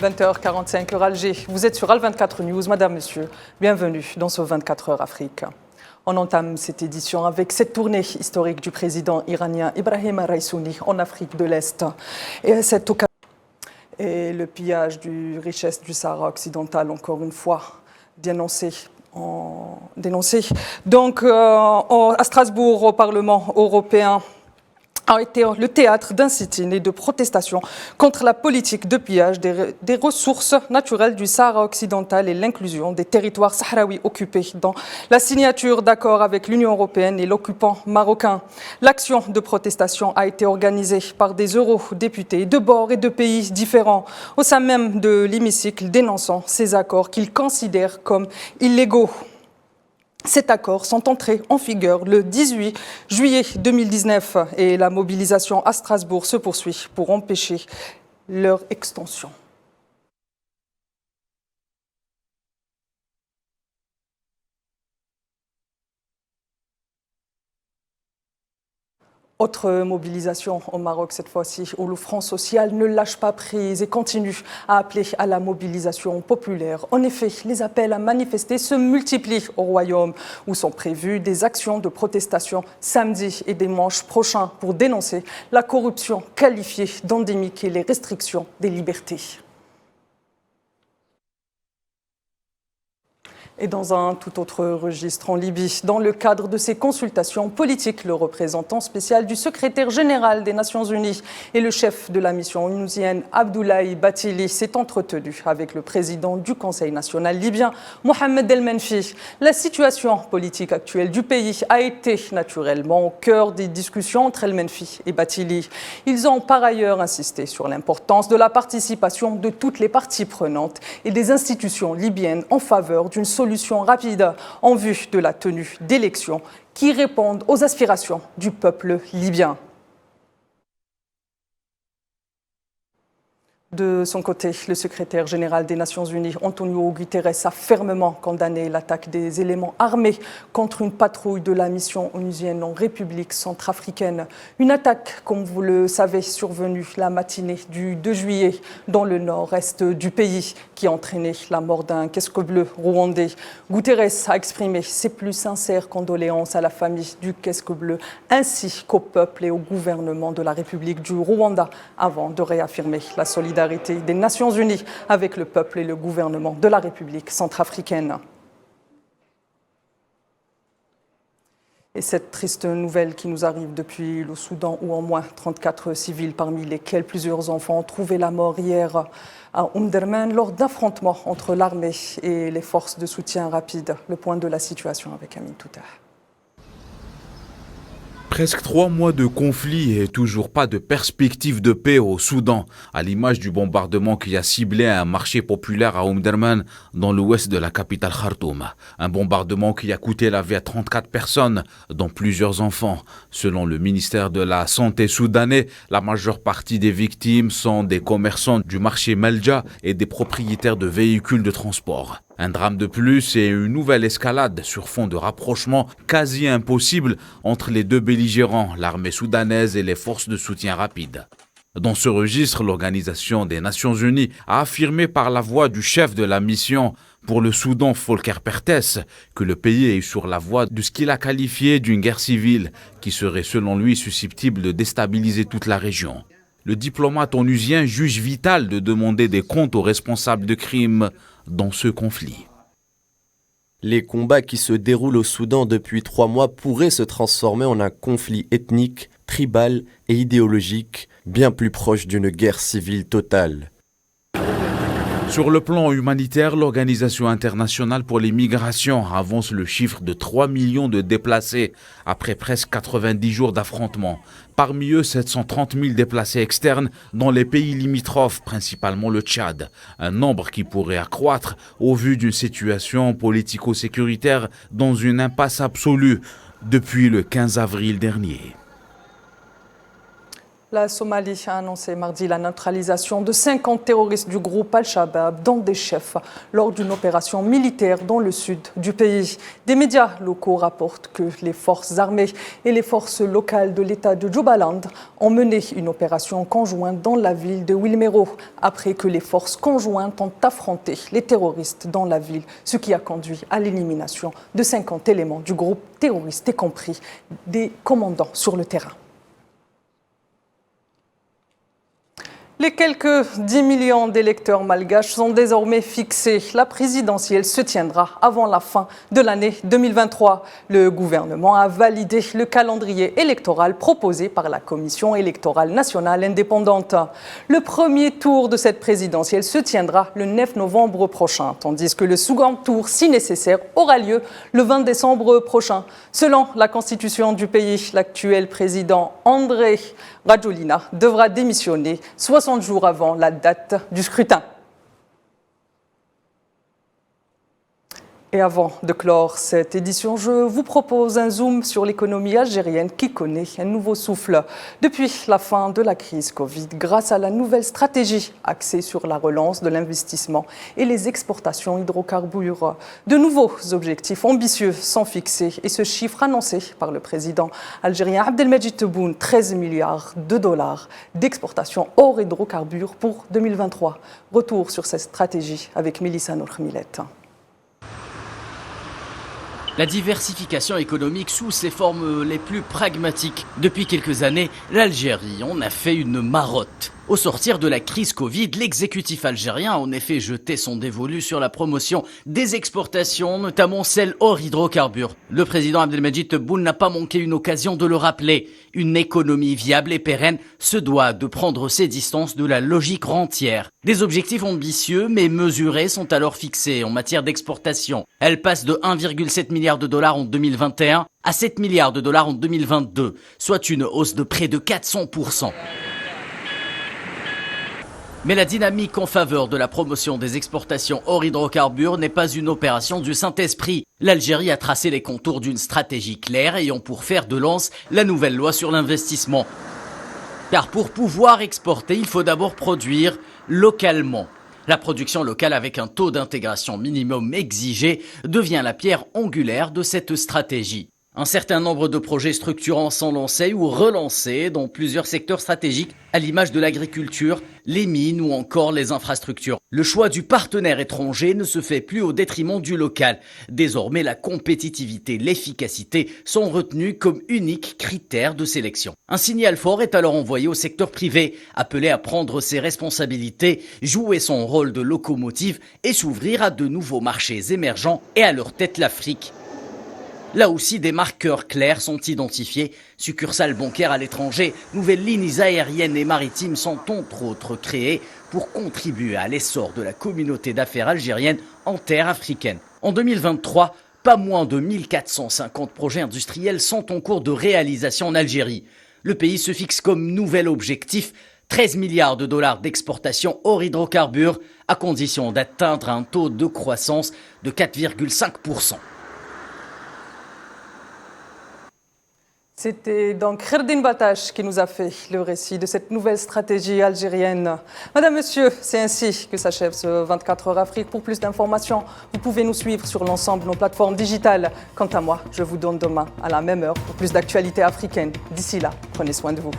20h45 heure Alger. Vous êtes sur Al24 News. Madame, monsieur, bienvenue dans ce 24 heures Afrique. On entame cette édition avec cette tournée historique du président iranien Ibrahim Raïsouni en Afrique de l'Est. Et à cette occasion, et le pillage du richesse du Sahara occidental, encore une fois, dénoncé. Donc, à Strasbourg, au Parlement européen, a été le théâtre d'un sit-in et de protestations contre la politique de pillage des ressources naturelles du Sahara occidental et l'inclusion des territoires sahraouis occupés dans la signature d'accords avec l'Union européenne et l'occupant marocain. L'action de protestation a été organisée par des eurodéputés de bords et de pays différents au sein même de l'hémicycle, dénonçant ces accords qu'ils considèrent comme illégaux. Ces accords sont entrés en vigueur le 18 juillet 2019 et la mobilisation à Strasbourg se poursuit pour empêcher leur extension. Autre mobilisation au Maroc cette fois-ci, où le Front social ne lâche pas prise et continue à appeler à la mobilisation populaire. En effet, les appels à manifester se multiplient au Royaume, où sont prévues des actions de protestation samedi et dimanche prochains pour dénoncer la corruption qualifiée d'endémique et les restrictions des libertés. Et dans un tout autre registre en Libye, dans le cadre de ces consultations politiques, le représentant spécial du secrétaire général des Nations Unies et le chef de la mission onusienne Abdoulaye Bathily s'est entretenu avec le président du Conseil national libyen, Mohamed El Menfi. La situation politique actuelle du pays a été naturellement au cœur des discussions entre El Menfi et Bathily. Ils ont par ailleurs insisté sur l'importance de la participation de toutes les parties prenantes et des institutions libyennes en faveur d'une solution rapide en vue de la tenue d'élections qui répondent aux aspirations du peuple libyen. De son côté, le secrétaire général des Nations Unies, Antonio Guterres, a fermement condamné l'attaque des éléments armés contre une patrouille de la mission onusienne en République centrafricaine. Une attaque, comme vous le savez, survenue la matinée du 2 juillet dans le nord-est du pays, qui a entraîné la mort d'un casque bleu rwandais. Guterres a exprimé ses plus sincères condoléances à la famille du casque bleu, ainsi qu'au peuple et au gouvernement de la République du Rwanda, avant de réaffirmer la solidarité des Nations Unies avec le peuple et le gouvernement de la République centrafricaine. Et cette triste nouvelle qui nous arrive depuis le Soudan, où au moins 34 civils, parmi lesquels plusieurs enfants, ont trouvé la mort hier à Omdurman lors d'affrontements entre l'armée et les forces de soutien rapide. Le point de la situation avec Amin Touta. Presque 3 mois de conflit et toujours pas de perspective de paix au Soudan, à l'image du bombardement qui a ciblé un marché populaire à Omdurman dans l'ouest de la capitale Khartoum. Un bombardement qui a coûté la vie à 34 personnes, dont plusieurs enfants. Selon le ministère de la Santé soudanais, la majeure partie des victimes sont des commerçants du marché Melja et des propriétaires de véhicules de transport. Un drame de plus et une nouvelle escalade sur fond de rapprochement quasi impossible entre les deux belligérants, l'armée soudanaise et les forces de soutien rapide. Dans ce registre, l'Organisation des Nations Unies a affirmé par la voix du chef de la mission pour le Soudan, Volker Perthes, que le pays est sur la voie de ce qu'il a qualifié d'une guerre civile qui serait selon lui susceptible de déstabiliser toute la région. Le diplomate onusien juge vital de demander des comptes aux responsables de crimes dans ce conflit. Les combats qui se déroulent au Soudan depuis 3 mois pourraient se transformer en un conflit ethnique, tribal et idéologique, bien plus proche d'une guerre civile totale. Sur le plan humanitaire, l'Organisation internationale pour les migrations avance le chiffre de 3 millions de déplacés après presque 90 jours d'affrontements. Parmi eux, 730 000 déplacés externes dans les pays limitrophes, principalement le Tchad. Un nombre qui pourrait accroître au vu d'une situation politico-sécuritaire dans une impasse absolue depuis le 15 avril dernier. La Somalie a annoncé mardi la neutralisation de 50 terroristes du groupe Al-Shabaab, dont des chefs, lors d'une opération militaire dans le sud du pays. Des médias locaux rapportent que les forces armées et les forces locales de l'État de Jubaland ont mené une opération conjointe dans la ville de Wilmero, après que les forces conjointes ont affronté les terroristes dans la ville, ce qui a conduit à l'élimination de 50 éléments du groupe terroriste, y compris des commandants sur le terrain. Les quelques 10 millions d'électeurs malgaches sont désormais fixés. La présidentielle se tiendra avant la fin de l'année 2023. Le gouvernement a validé le calendrier électoral proposé par la Commission électorale nationale indépendante. Le premier tour de cette présidentielle se tiendra le 9 novembre prochain, tandis que le second tour, si nécessaire, aura lieu le 20 décembre prochain. Selon la constitution du pays, l'actuel président André Rajoelina devra démissionner 60 jours avant la date du scrutin. Et avant de clore cette édition, je vous propose un zoom sur l'économie algérienne qui connaît un nouveau souffle. Depuis la fin de la crise Covid, grâce à la nouvelle stratégie axée sur la relance de l'investissement et les exportations hydrocarbures, de nouveaux objectifs ambitieux sont fixés et ce chiffre annoncé par le président algérien Abdelmadjid Tebboune, 13 milliards de dollars d'exportation hors hydrocarbures pour 2023. Retour sur cette stratégie avec Mélissa Nourmilet. La diversification économique sous ses formes les plus pragmatiques. Depuis quelques années, l'Algérie en a fait une marotte. Au sortir de la crise Covid, l'exécutif algérien a en effet jeté son dévolu sur la promotion des exportations, notamment celles hors hydrocarbures. Le président Abdelmadjid Tebboune n'a pas manqué une occasion de le rappeler. Une économie viable et pérenne se doit de prendre ses distances de la logique rentière. Des objectifs ambitieux mais mesurés sont alors fixés en matière d'exportation. Elle passe de 1,7 milliard de dollars en 2021 à 7 milliards de dollars en 2022, soit une hausse de près de 400%. Mais la dynamique en faveur de la promotion des exportations hors hydrocarbures n'est pas une opération du Saint-Esprit. L'Algérie a tracé les contours d'une stratégie claire ayant pour fer de lance la nouvelle loi sur l'investissement. Car pour pouvoir exporter, il faut d'abord produire localement. La production locale avec un taux d'intégration minimum exigé devient la pierre angulaire de cette stratégie. Un certain nombre de projets structurants sont lancés ou relancés dans plusieurs secteurs stratégiques, à l'image de l'agriculture, les mines ou encore les infrastructures. Le choix du partenaire étranger ne se fait plus au détriment du local. Désormais, la compétitivité, l'efficacité sont retenus comme uniques critères de sélection. Un signal fort est alors envoyé au secteur privé, appelé à prendre ses responsabilités, jouer son rôle de locomotive et s'ouvrir à de nouveaux marchés émergents et à leur tête l'Afrique. Là aussi, des marqueurs clairs sont identifiés. Succursales bancaires à l'étranger, nouvelles lignes aériennes et maritimes sont entre autres créées pour contribuer à l'essor de la communauté d'affaires algérienne en terre africaine. En 2023, pas moins de 1450 projets industriels sont en cours de réalisation en Algérie. Le pays se fixe comme nouvel objectif 13 milliards de dollars d'exportation hors hydrocarbures, à condition d'atteindre un taux de croissance de 4,5%. C'était donc Kherdine Batache qui nous a fait le récit de cette nouvelle stratégie algérienne. Madame, Monsieur, c'est ainsi que s'achève ce 24 heures Afrique. Pour plus d'informations, vous pouvez nous suivre sur l'ensemble de nos plateformes digitales. Quant à moi, je vous donne demain à la même heure pour plus d'actualités africaines. D'ici là, prenez soin de vous.